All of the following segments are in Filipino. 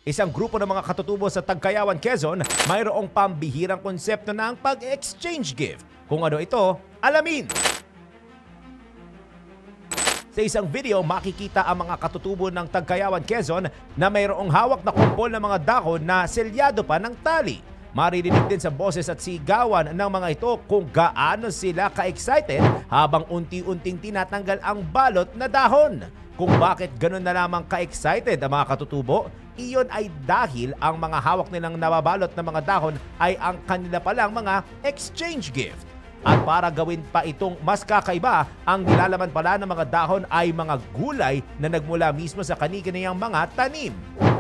Isang grupo ng mga katutubo sa Tagkayawan, Quezon, mayroong pambihirang konsepto ng pag-exchange gift. Kung ano ito, alamin! Sa isang video, makikita ang mga katutubo ng Tagkayawan, Quezon na mayroong hawak na kumpol ng mga dahon na selyado pa ng tali. Maririnig din sa boses at sigawan ng mga ito kung gaano sila ka-excited habang unti-unting tinatanggal ang balot na dahon. Kung bakit ganun na lamang ka-excited ang mga katutubo, iyon ay dahil ang mga hawak nilang nababalot na mga dahon ay ang kanila palang mga exchange gift. At para gawin pa itong mas kakaiba, ang nilalaman pala ng mga dahon ay mga gulay na nagmula mismo sa kani-kaniyang mga tanim.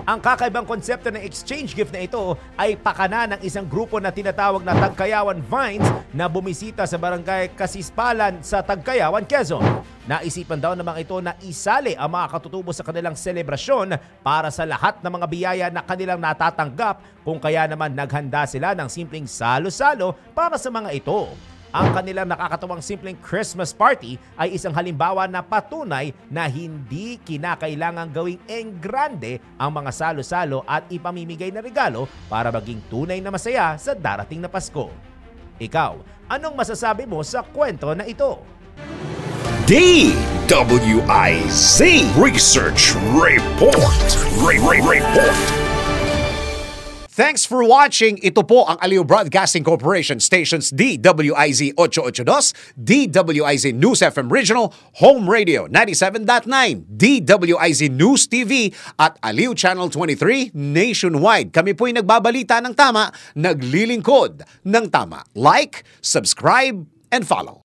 Ang kakaibang konsepto ng exchange gift na ito ay pakana ng isang grupo na tinatawag na Tagkayawan Vines na bumisita sa barangay Kasispalan sa Tagkayawan, Quezon. Naisipan daw ng mga ito na isali ang mga katutubo sa kanilang selebrasyon para sa lahat ng mga biyaya na kanilang natatanggap, kung kaya naman naghanda sila ng simpleng salo-salo para sa mga ito. Ang kanilang nakakatuwang simpleng Christmas party ay isang halimbawa na patunay na hindi kinakailangang gawing enggrande ang mga salo-salo at ipamimigay na regalo para maging tunay na masaya sa darating na Pasko. Ikaw, anong masasabi mo sa kwento na ito? DWIZ Research Report. Report. Thanks for watching. Ito po ang Aliw Broadcasting Corporation stations DWIZ 882, DWIZ News FM Regional, Home Radio 97.9, DWIZ News TV at Aliw Channel 23 nationwide. Kami po'y nagbabalita ng tama, naglilingkod ng tama. Like, subscribe, and follow.